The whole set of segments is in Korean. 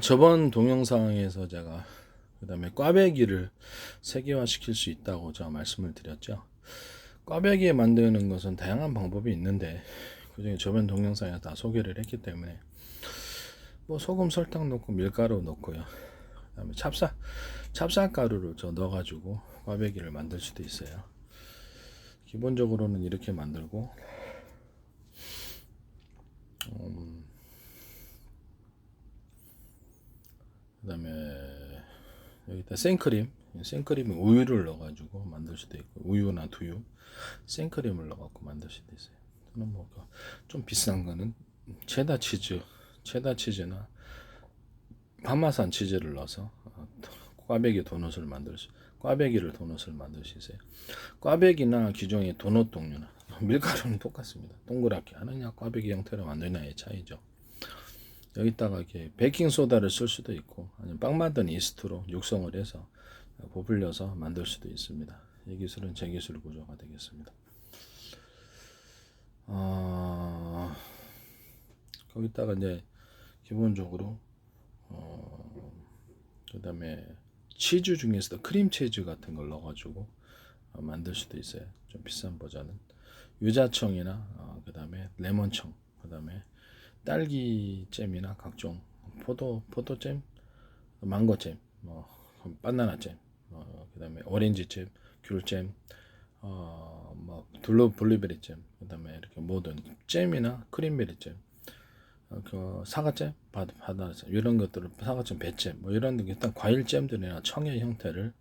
저번 동영상에서 제가 그다음에 꽈배기를 세계화 시킬 수 있다고 제가 말씀을 드렸죠. 꽈배기 만드는 것은 다양한 방법이 있는데 그중에 저번 동영상에 다 소개를 했기 때문에 뭐 소금, 설탕 넣고 밀가루 넣고요. 그다음에 찹쌀가루를 저 넣어가지고 꽈배기를 만들 수도 있어요. 기본적으로는 이렇게 만들고 그다음에 여기다 생크림 우유를 넣어가지고 만들 수도 있고 우유나 두유 생크림을 넣어갖고 만들 수도 있어요. 또는 뭐 좀 비싼 거는 체다 치즈나 파마산 치즈를 넣어서 꽈배기를 도넛을 만들 수 있어요. 꽈배기나 기존의 도넛 종류나 밀가루는 똑같습니다. 동그랗게 하느냐 꽈배기 형태로 만드냐의 차이죠. 여기다가 이렇게 베이킹 소다를 쓸 수도 있고 아니면 빵 만든 이스트로 육성을 해서 부풀려서 만들 수도 있습니다. 이 기술은 제 기술 구조가 되겠습니다. 거기다가 이제 기본적으로 그다음에 치즈 중에서도 크림 치즈 같은 걸 넣어가지고 만들 수도 있어요. 좀 비싼 버전은 유자청이나 그다음에 레몬청, 그다음에 딸기잼이나 각종 포도잼, 망고잼, 뭐 바나나잼, 그다음에 오렌지잼, 귤잼, 뭐 블루베리잼, 그다음에 이렇게 모든 잼이나 크림베리잼, 그 사과잼, 바나나잼 이런 것들을 사과잼, 배잼 뭐 이런 일단 과일잼들이나 청의 형태를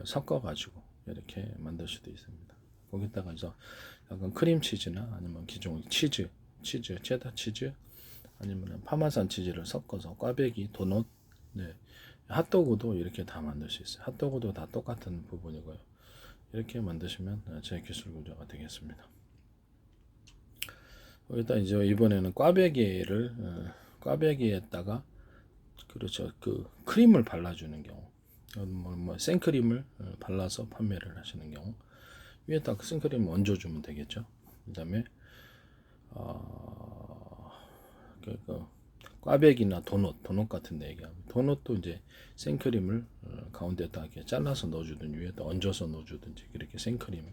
섞어가지고 이렇게 만들 수도 있습니다. 거기다가 이제 약간 크림 치즈나 아니면 기존 치즈, 체다 치즈 아니면 파마산 치즈를 섞어서 꽈배기, 도넛, 네, 핫도그도 이렇게 다 만들 수 있어요. 핫도그도 다 똑같은 부분이고요. 이렇게 만드시면 제 기술 구조가 되겠습니다. 일단 이제 이번에는 꽈배기에다가 그렇죠. 그 크림을 발라주는 경우, 생크림을 발라서 판매를 하시는 경우 위에다 그 생크림 얹어주면 되겠죠. 그다음에 그 꽈배기나 도넛 같은 데 얘기하면 도넛도 이제 생크림을 가운데다 이렇게 잘라서 넣어주든 위에다 얹어서 넣어주든지 그렇게 생크림,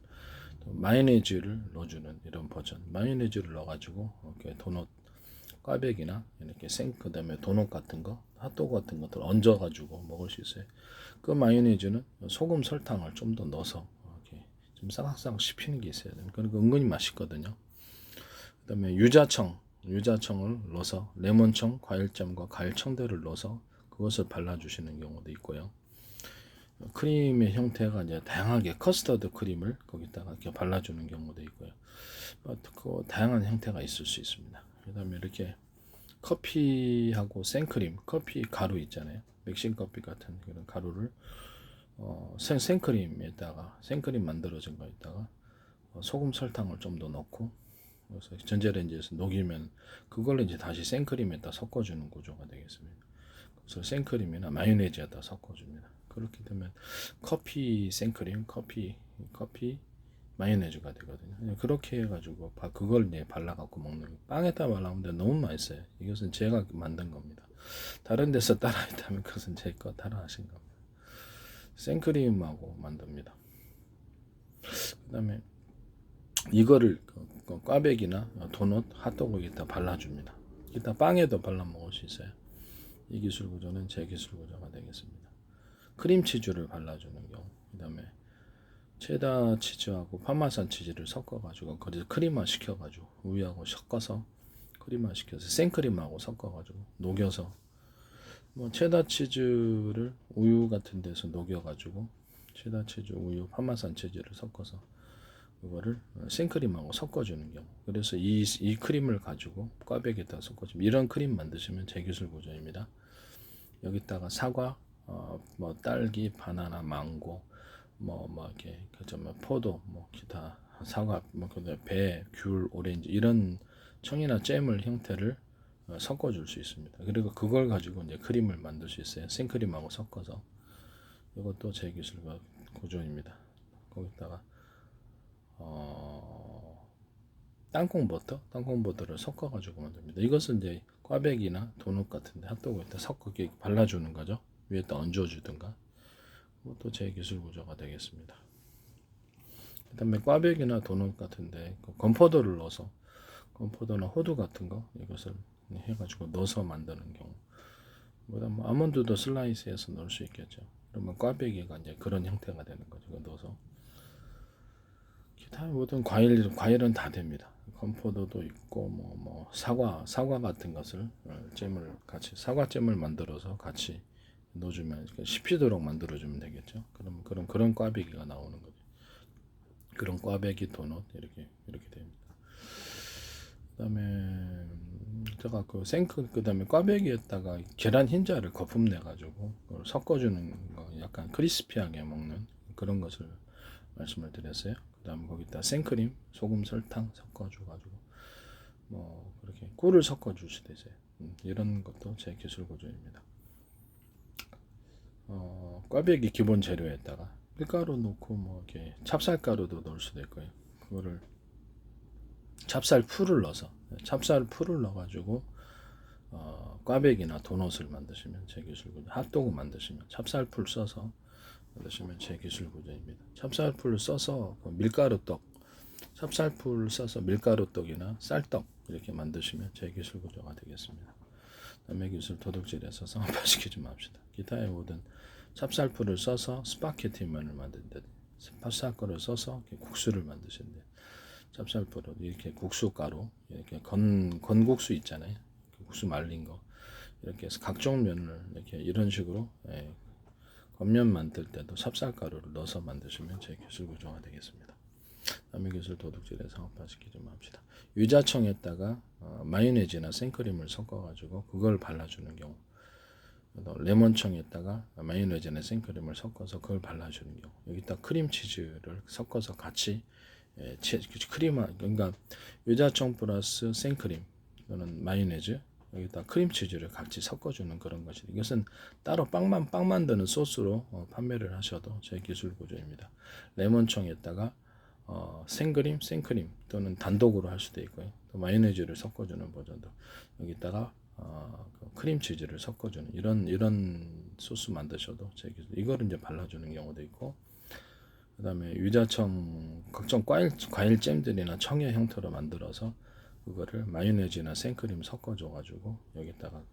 마요네즈를 넣어주는 이런 버전. 마요네즈를 넣어가지고 이렇게 도넛 꽈배기나 이렇게 그다음에 도넛 같은 거, 핫도그 같은 것들 얹어가지고 먹을 수 있어요. 그 마요네즈는 소금, 설탕을 좀 더 넣어서 이렇게 좀 싹싹 씹히는 게 있어야 돼요. 그러니까 은근히 맛있거든요. 그다음에 유자청을 넣어서 레몬청, 과일잼과 과일청대를 넣어서 그것을 발라주시는 경우도 있고요. 크림의 형태가 이제 다양하게 커스터드 크림을 거기다가 이렇게 발라주는 경우도 있고요. 그 다양한 형태가 있을 수 있습니다. 그다음에 이렇게 커피하고 생크림, 커피 가루 있잖아요. 맥심 커피 같은 그런 가루를 생크림 만들어진 거에다가 소금, 설탕을 좀 더 넣고 그래서 전자레인지에서 녹이면 그걸로 이제 다시 생크림에다 섞어주는 구조가 되겠습니다. 그래서 생크림이나 마요네즈에다 섞어줍니다. 그렇게 되면 커피 생크림, 커피 마요네즈가 되거든요. 그렇게 해가지고 그걸 이제 발라갖고 먹는 거. 빵에다 발라먹는데 너무 맛있어요. 이것은 제가 만든 겁니다. 다른 데서 따라했다면 그것은 제 거 따라하신 겁니다. 생크림하고 만듭니다. 그다음에 이거를 꽈배기나 도넛, 핫도그에다 발라줍니다. 이따 빵에도 발라 먹을 수 있어요. 이 기술 구조는 제 기술 구조가 되겠습니다. 크림치즈를 발라주는 경우, 그다음에 체다 치즈하고 파마산 치즈를 섞어가지고 거기서 크림화 시켜가지고 우유하고 섞어서 크림화 시켜서 생크림하고 섞어가지고 녹여서 뭐 체다 치즈를 우유 같은 데서 녹여가지고 체다 치즈, 우유, 파마산 치즈를 섞어서 그거를 생크림하고 섞어주는 경우. 그래서 이 크림을 가지고 꽈배기에다 섞어주면 이런 크림 만드시면 제 기술 구조입니다. 여기다가 사과, 뭐 딸기, 바나나, 망고, 뭐 이렇게 포도, 뭐 기타 사과, 뭐 배, 귤, 오렌지 이런 청이나 잼을 형태를 섞어줄 수 있습니다. 그리고 그걸 가지고 이제 크림을 만들 수 있어요. 생크림하고 섞어서. 이것도 제 기술 구조입니다. 거기다가 땅콩버터를 섞어가지고 만듭니다. 이것은 이제 꽈배기나 도넛 같은데 핫도그에다 섞어 발라주는 거죠. 위에다 얹어주든가. 그것도 제 기술 구조가 되겠습니다. 그다음에 꽈배기나 도넛 같은데 건포도를 넣어서 건포도나 호두 같은 거 이것을 해가지고 넣어서 만드는 경우. 그다음 뭐 아몬드도 슬라이스해서 넣을 수 있겠죠. 그러면 꽈배기가 이제 그런 형태가 되는 거죠. 넣어서 기타 모든 과일은 다 됩니다. 건포도도 있고 뭐 사과 같은 것을 잼을 같이 사과잼을 만들어서 같이 넣어주면 씹히도록 만들어주면 되겠죠. 그런 꽈배기가 나오는 거죠. 그런 꽈배기 도넛 이렇게 됩니다. 그다음에 제가 그다음에 꽈배기에다가 계란 흰자를 거품 내 가지고 섞어주는 거 약간 크리스피하게 먹는 그런 것을 말씀을 드렸어요. 그다음 거기다 생크림, 소금, 설탕 섞어줘가지고 뭐 그렇게 꿀을 섞어줄 수도 있어요. 이런 것도 제 기술 구조입니다. 꽈배기 기본 재료에다가 밀가루 넣고 뭐 이렇게 찹쌀가루도 넣을 수도 있고요. 그거를 찹쌀풀을 넣어가지고 꽈배기나 도넛을 만드시면 제 기술 구조. 핫도그 만드시면 찹쌀풀 써서 만드시면 제 기술 구조입니다. 찹쌀풀을 써서 찹쌀풀 써서 밀가루떡이나 쌀떡 이렇게 만드시면 제 기술 구조가 되겠습니다. 남의 기술 도둑질해서 상업화시키지 좀 합시다. 기타의 모든 찹쌀풀을 써서 스파게티면을 만든다. 찹쌀가루를 써서 국수를 만드신대. 찹쌀풀을 이렇게 국수가루 이렇게 건국수 있잖아요. 국수 말린 거 이렇게 해서 각종 면을 이렇게 이런 식으로 겉면 만들 때도 찹쌀가루를 넣어서 만드시면 제 기술 구조가 되겠습니다. 남의 기술 도둑질에 상업화시키지 맙시다. 유자청에다가 마요네즈나 생크림을 섞어가지고 그걸 발라주는 경우, 레몬청에다가 마요네즈나 생크림을 섞어서 그걸 발라주는 경우, 여기다 크림치즈를 섞어서 같이 그러니까 유자청 플러스 생크림 또는 마요네즈 여기다 크림치즈를 같이 섞어주는 그런 것이 이것은 따로 빵 만드는 소스로 판매를 하셔도 제 기술 구조입니다. 레몬청에다가 생크림 또는 단독으로 할 수도 있고요. 또 마요네즈를 섞어주는 버전도 여기다가 크림치즈를 섞어주는 이런 소스 만드셔도 제 기술. 이거를 이제 발라주는 경우도 있고, 그다음에 유자청 각종 과일 잼들이나 청의 형태로 만들어서 그거를 마요네즈나 생크림 섞어줘가지고 여기다가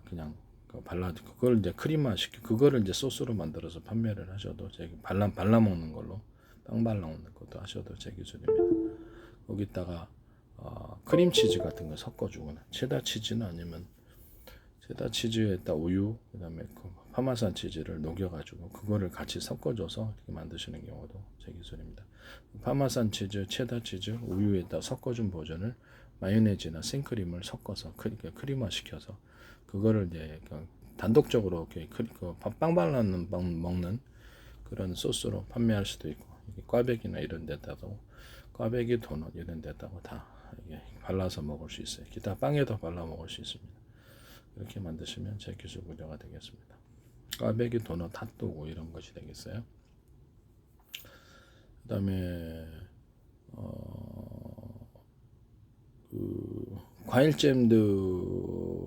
그냥 그걸 이제 크림화시키 그거를 이제 소스로 만들어서 판매를 하셔도 제 발라 먹는 걸로 빵 발라 먹는 것도 하셔도 제 기술입니다. 거기다가 크림치즈 같은 거 섞어주거나 체다 치즈는 아니면 체다 치즈에다 우유 그다음에 파마산 치즈를 녹여가지고 그거를 같이 섞어줘서 이렇게 만드시는 경우도 제 기술입니다. 파마산 치즈, 체다 치즈, 우유에다 섞어준 버전을 마요네즈나 생크림을 섞어서 크림화 시켜서 그거를 이제 단독적으로 이렇게 빵 발라 먹는 그런 소스로 판매할 수도 있고, 꽈배기나 이런 데다도 꽈배기 도넛 이런 데다가 다 발라서 먹을 수 있어요. 기타 빵에도 발라 먹을 수 있습니다. 이렇게 만드시면 제 기술 구조가 되겠습니다. 꽈배기 도넛 핫도그 이런 것이 되겠어요. 그 다음에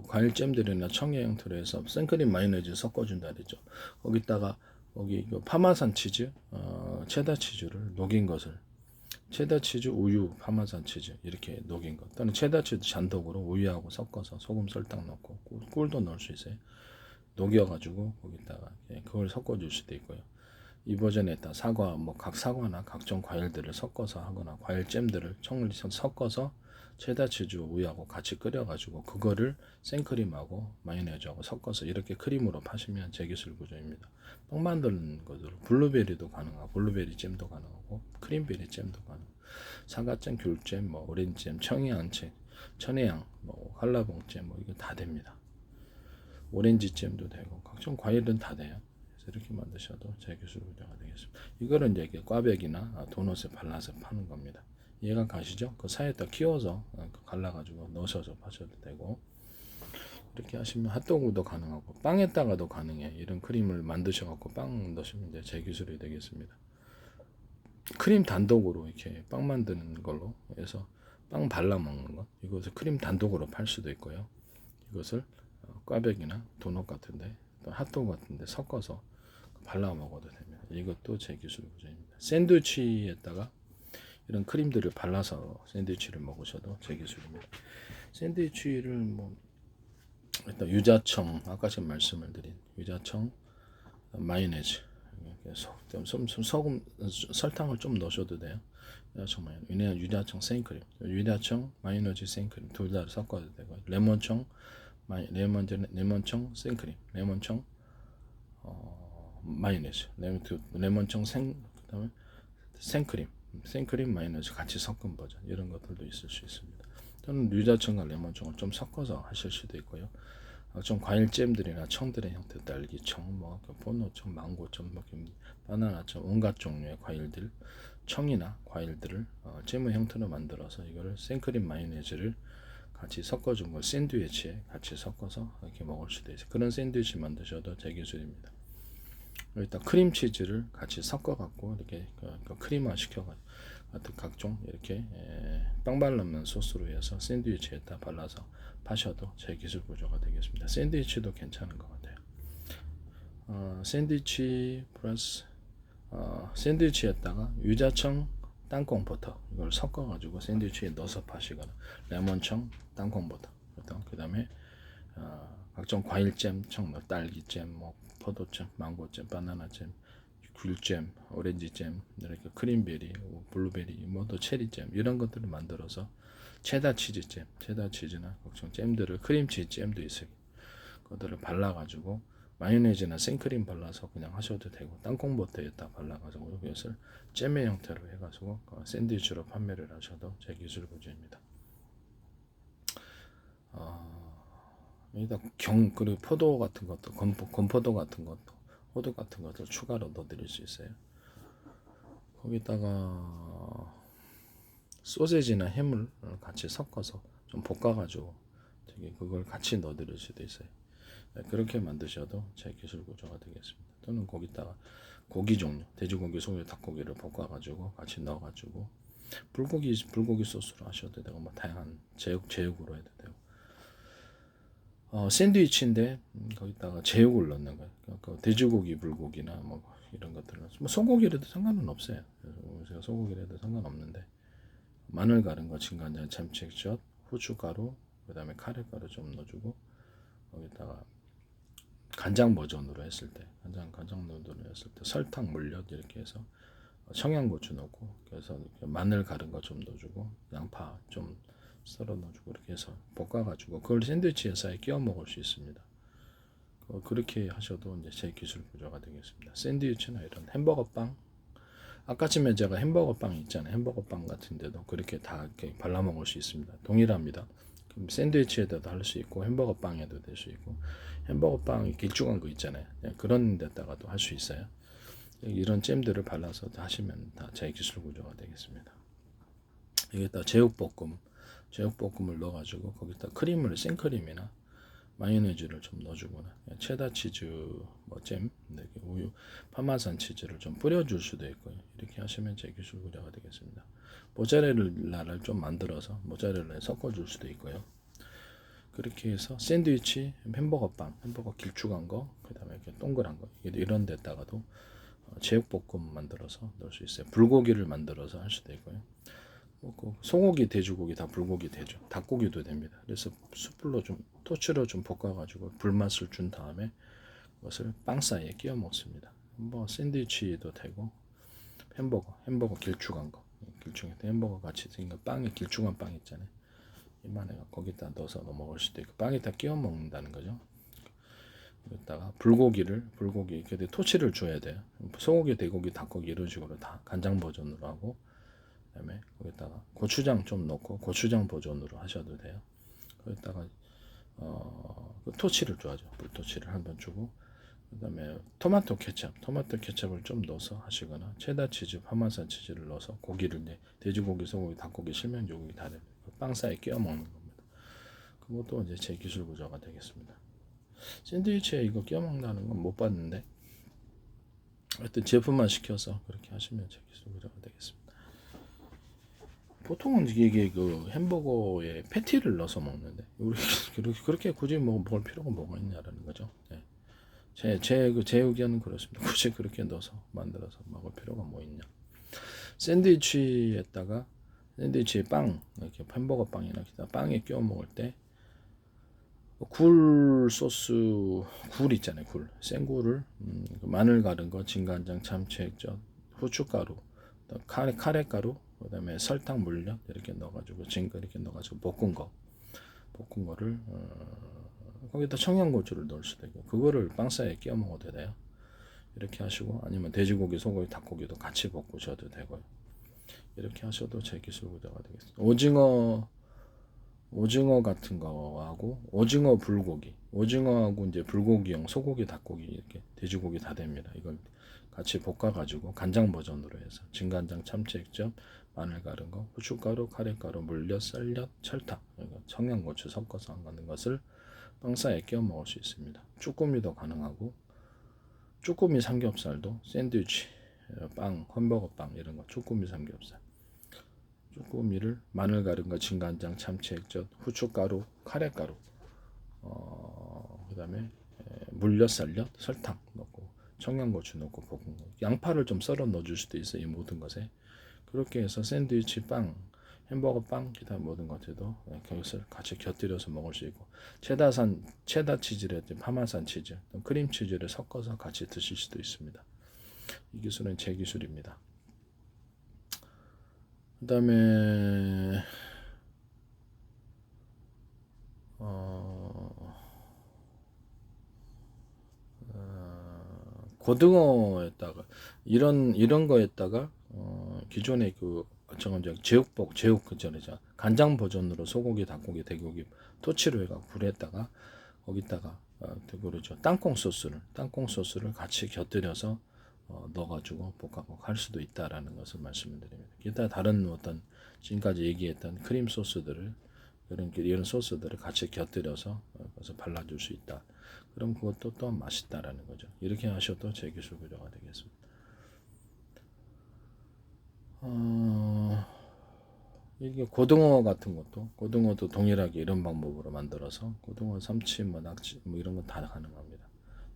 과일잼들이나 청의 형태로 해서 생크림 마요네즈 섞어준다 그랬죠. 거기다가 파마산 치즈, 체다 치즈를 녹인 것을 체다 치즈, 우유, 파마산 치즈 이렇게 녹인 것 또는 체다 치즈 잔독으로 우유하고 섞어서 소금, 설탕 넣고 꿀도 넣을 수 있어요. 녹여가지고 거기다가 그걸 섞어줄 수도 있고요. 이 버전에다 각 사과나 각종 과일들을 섞어서 하거나 과일잼들을 섞어서 체다 치즈 우유하고 같이 끓여가지고 그거를 생크림하고 마요네즈하고 섞어서 이렇게 크림으로 파시면 제 기술 구조입니다. 빵 만드는 것으로 블루베리도 가능하고 블루베리 잼도 가능하고 크림베리 잼도 가능하고 사과잼, 귤잼, 오렌지잼, 천혜향, 한라봉잼 이거 다 됩니다. 오렌지잼도 되고 각종 과일은 다 돼요. 그래서 이렇게 만드셔도 제 기술 구조가 되겠습니다. 이거는 이제 과백이나 도넛에 발라서 파는 겁니다. 이해가 가시죠? 그 사이에다 키워서 갈라가지고 넣으셔서 파셔도 되고 이렇게 하시면 핫도그도 가능하고 빵에다가도 가능해. 이런 크림을 만드셔갖고 빵 넣으시면 이제 제 기술이 되겠습니다. 크림 단독으로 이렇게 빵 만드는 걸로 해서 빵 발라 먹는 것 이것을 크림 단독으로 팔 수도 있고요. 이것을 꽈배기나 도넛 같은데 또 핫도그 같은데 섞어서 발라 먹어도 됩니다. 이것도 제 기술 구조입니다. 샌드위치에다가 이런 크림들을 발라서 샌드위치를 먹으셔도 제 기술입니다. 샌드위치를 뭐 일단 유자청, 아까 제가 말씀을 드린 유자청, 마요네즈, 소금, 설탕을 좀 넣으셔도 돼요. 유자청, 마요네즈, 왜냐면 유자청 생크림, 유자청, 마요네즈 생크림 둘 다 섞어도 되고, 레몬청, 레몬청 생크림, 레몬청, 마요네즈, 레몬청 그다음에 생크림 마요네즈 같이 섞은 버전, 이런 것들도 있을 수 있습니다. 또는 유자청과 레몬청을 좀 섞어서 하실 수도 있고요. 좀 과일잼들이나 청들의 형태, 딸기청, 뭐 포도청, 망고청, 바나나청, 온갖 종류의 과일들, 청이나 과일들을 잼의 형태로 만들어서 이거를 생크림 마요네즈를 같이 섞어준 걸 샌드위치에 같이 섞어서 이렇게 먹을 수도 있어요. 그런 샌드위치 만드셔도 제 기술입니다. 일단 크림치즈를 같이 섞어갖고 이렇게 크림화 시켜가지고 같은 각종 이렇게 빵 발라면 소스로 해서 샌드위치에다 발라서 파셔도 제 기술 구조가 되겠습니다. 샌드위치도 괜찮은 것 같아요. 샌드위치 플러스 샌드위치에다가 유자청, 땅콩 버터 이걸 섞어가지고 샌드위치에 넣어서 파시거나 레몬청, 땅콩 버터 그 다음에 각종 과일잼, 청로, 딸기잼, 뭐 포도잼, 망고잼, 바나나잼, 귤잼, 오렌지잼, 이렇게 크림베리, 블루베리, 뭐또 체리잼 이런 것들을 만들어서 체다 치즈잼, 체다 치즈나 각종 잼들을 크림치즈 잼도 있어요. 그것들을 발라가지고 마요네즈나 생크림 발라서 그냥 하셔도 되고 땅콩 버터에다 발라가지고 이것을 잼의 형태로 해가지고 샌드위치로 판매를 하셔도 제 기술 구조입니다. 여기다 그리고 포도 같은 것도 건포도 같은 것도 호두 같은 것도 추가로 넣어드릴 수 있어요. 거기다가 소세지나 햄을 같이 섞어서 좀 볶아가지고 되게 그걸 같이 넣어드릴 수도 있어요. 그렇게 만드셔도 제 기술 구조가 되겠습니다. 또는 거기다가 고기 종류, 돼지고기, 소고기, 닭고기를 볶아가지고 같이 넣어가지고 불고기 소스로 하셔도 되고 뭐 다양한 제육으로 해도 되고. 샌드위치인데 거기다가 제육을 넣는 거예요. 그러니까 돼지고기, 불고기나 뭐 이런 것들은 뭐 소고기라도 상관은 없어요. 제가 소고기라도 상관없는데 마늘 갈은 거, 진간장, 참치액젓, 후춧가루, 그다음에 카레가루 좀 넣어주고 거기다가 간장 버전으로 했을 때, 간장 버전으로 했을 때 설탕, 물엿 이렇게 해서 청양고추 넣고 그래서 마늘 갈은 거 좀 넣어주고 양파 좀 썰어 넣어주고 이렇게 해서 볶아가지고 그걸 샌드위치 사이에 끼워 먹을 수 있습니다. 그렇게 하셔도 이제 제 기술 구조가 되겠습니다. 샌드위치나 이런 햄버거 빵, 아까쯤에 제가 햄버거 빵 있잖아요. 햄버거 빵 같은데도 그렇게 다 이렇게 발라 먹을 수 있습니다. 동일합니다. 그럼 샌드위치에도 할 수 있고 햄버거 빵에도 될 수 있고 햄버거 빵이 길쭉한 거 있잖아요. 그런 데다가도 할 수 있어요. 이런 잼들을 발라서 하시면 다 제 기술 구조가 되겠습니다. 여기다 제육볶음을 넣어가지고 거기다 크림을 생크림이나 마요네즈를 좀 넣어주거나 체다 치즈 잼, 우유, 파마산 치즈를 좀 뿌려줄 수도 있고요. 이렇게 하시면 제 기술 구조가 되겠습니다. 모짜렐라를 좀 만들어서 모짜렐라에 섞어줄 수도 있고요. 그렇게 해서 샌드위치, 햄버거 길쭉한 거, 그 다음에 이렇게 동그란 거 이런 데다가도 제육볶음 만들어서 넣을 수 있어요. 불고기를 만들어서 할 수도 있고요. 소고기, 돼지고기 다 불고기 되죠. 닭고기도 됩니다. 그래서 숯불로 좀 토치로 좀 볶아가지고 불맛을 준 다음에 그것을 빵 사이에 끼워 먹습니다. 뭐 샌드위치도 되고 햄버거 길쭉한 거, 햄버거 같이 생긴 빵이 길쭉한 빵 있잖아요. 이만해가 거기다 넣어서 먹을 수도 있고 빵에다 끼워 먹는다는 거죠. 여기다가 불고기 근데 토치를 줘야 돼요. 소고기, 돼고기, 닭고기 이런 식으로 다 간장 버전으로 하고 그다음에 거기다가 고추장 좀 넣고 고추장 버전으로 하셔도 돼요. 거기다가 토치를 줘야죠. 불토치를 한번 주고 그다음에 토마토 케첩을 좀 넣어서 하시거나 체다 치즈, 파마산 치즈를 넣어서 고기를 돼지고기, 소고기, 닭고기, 실면조고기 다 빵 사이에 끼워 먹는 겁니다. 그것도 이제 제 기술 구조가 되겠습니다. 샌드위치에 이거 끼워 먹는다는 건 못 봤는데 하여튼 제품만 시켜서 그렇게 하시면 제 기술 구조가 되겠습니다. 보통은 이게 그 햄버거에 패티를 넣어서 먹는데 우리 그렇게 굳이 뭐 먹을 필요가 뭐가 있냐라는 거죠. 네. 제 의견은 그렇습니다. 굳이 그렇게 넣어서 만들어서 먹을 필요가 뭐 있냐. 샌드위치에다가 샌드위치에 빵 이렇게 햄버거 빵이나 기타 빵에 끼워 먹을 때 굴 소스 굴 있잖아요. 굴 생굴을 마늘 가른 거, 진간장, 참치 액젓, 후춧가루, 카레가루, 그다음에 설탕, 물엿 이렇게 넣어가지고 이렇게 넣어가지고 볶은 거를 거기다 청양고추를 넣을 수도 있고 그거를 빵 사이에 끼워 먹어도 돼요. 이렇게 하시고 아니면 돼지고기, 소고기, 닭고기도 같이 볶으셔도 되고요. 이렇게 하셔도 제 기술 구조가 되겠습니다. 오징어 같은 거하고 오징어 불고기, 오징어하고 이제 불고기용 소고기, 닭고기 이렇게 돼지고기 다 됩니다. 이걸 같이 볶아가지고 간장 버전으로 해서 진간장, 참치 액젓, 마늘 가른 거, 후춧가루, 카레가루, 물엿, 쌀엿, 설탕, 청양고추 섞어서 하는 것을 빵사에 끼워 먹을 수 있습니다. 쭈꾸미도 가능하고 쭈꾸미 삼겹살도 샌드위치, 빵, 햄버거 빵 이런 거 쭈꾸미 삼겹살. 쭈꾸미를 마늘 가른 거, 진간장, 참치 액젓, 후춧가루, 카레가루, 그다음에 물엿, 쌀엿, 설탕 넣고 청양고추 넣고 볶은 거. 양파를 좀 썰어 넣어줄 수도 있어요. 이 모든 것에 그렇게 해서 샌드위치 빵, 햄버거 빵, 기타 모든 것들도 그것을 같이 곁들여서 먹을 수 있고 체다 치즈라든지 파마산 치즈, 크림 치즈를 섞어서 같이 드실 수도 있습니다. 이 기술은 제 기술입니다. 그 다음에 고등어에다가 이런 거에다가 기존의 그 제육 그전에 간장 버전으로 소고기, 닭고기, 돼지고기 토치로 해가 불에다가 거기다가 그러죠 땅콩 소스를 같이 곁들여서 넣어가지고 볶아먹고 할 수도 있다라는 것을 말씀드립니다. 기타 다른 어떤 지금까지 얘기했던 크림 소스들을 이런 소스들을 같이 곁들여서 그래서 발라줄 수 있다. 그럼 그것도 또 맛있다라는 거죠. 이렇게 하셔도 제 기술 구조가 되겠습니다. 이게 고등어 같은 고등어도 동일하게 이런 방법으로 만들어서 고등어, 삼치, 낙지 이런 건 다 가능합니다.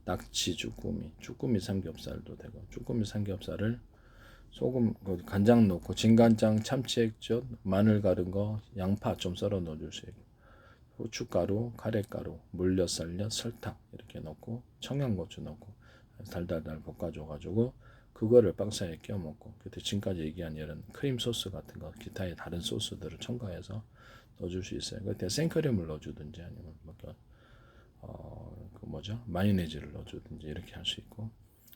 낙지, 쭈꾸미 삼겹살도 되고 쭈꾸미 삼겹살을 소금, 간장 넣고 진간장, 참치 액젓, 마늘 가른 거, 양파 좀 썰어 넣어줄 수 있고 후춧가루, 카레가루, 물엿, 쌀엿, 설탕 이렇게 넣고 청양고추 넣고 달달달 볶아줘가지고 그거를 빵 사이에 끼워 먹고 그때 지금까지 얘기한 이런 크림 소스 같은 거 기타의 다른 소스들을 첨가해서 넣어줄 수 있어요. 그때 생크림을 넣어주든지 아니면 마요네즈를 넣어주든지 이렇게 할 수 있고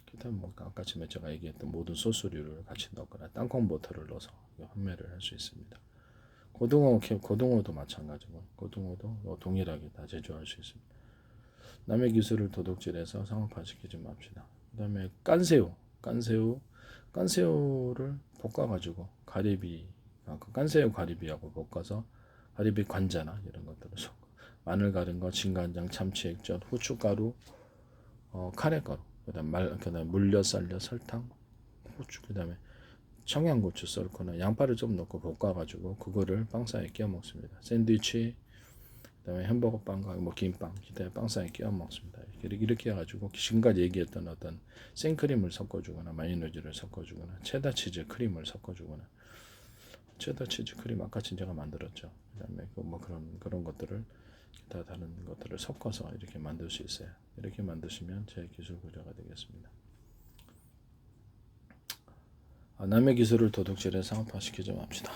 기타 아까 제가 얘기했던 모든 소스류를 같이 넣거나 땅콩 버터를 넣어서 판매를 할 수 있습니다. 고등어도 마찬가지고 고등어도 동일하게 다 제조할 수 있습니다. 남의 기술을 도둑질해서 상업화시키지 맙시다. 그 다음에 깐새우를 볶아가지고 깐새우 가리비하고 볶아서 가리비 관자나 이런 것들을 섞고 마늘 가른 거, 진간장, 참치 액젓, 후춧가루, 카레가루, 그다음에 물엿, 쌀엿, 설탕, 후추, 그다음에 청양고추 썰거나 양파를 좀 넣고 볶아가지고 그거를 빵 사이에 끼워 먹습니다. 샌드위치, 그다음에 햄버거 빵과 김빵, 기타 빵 사이에 끼워 먹습니다. 이렇게 해가지고 지금까지 얘기했던 어떤 생크림을 섞어주거나 마요네즈를 섞어주거나 체다 치즈 크림을 섞어주거나 체다 치즈 크림 아까 제가 만들었죠. 그다음에 그런 것들을 기타 다른 것들을 섞어서 이렇게 만들 수 있어요. 이렇게 만드시면 제 기술 구조가 되겠습니다. 남의 기술을 도둑질해 상업화시키지 맙시다.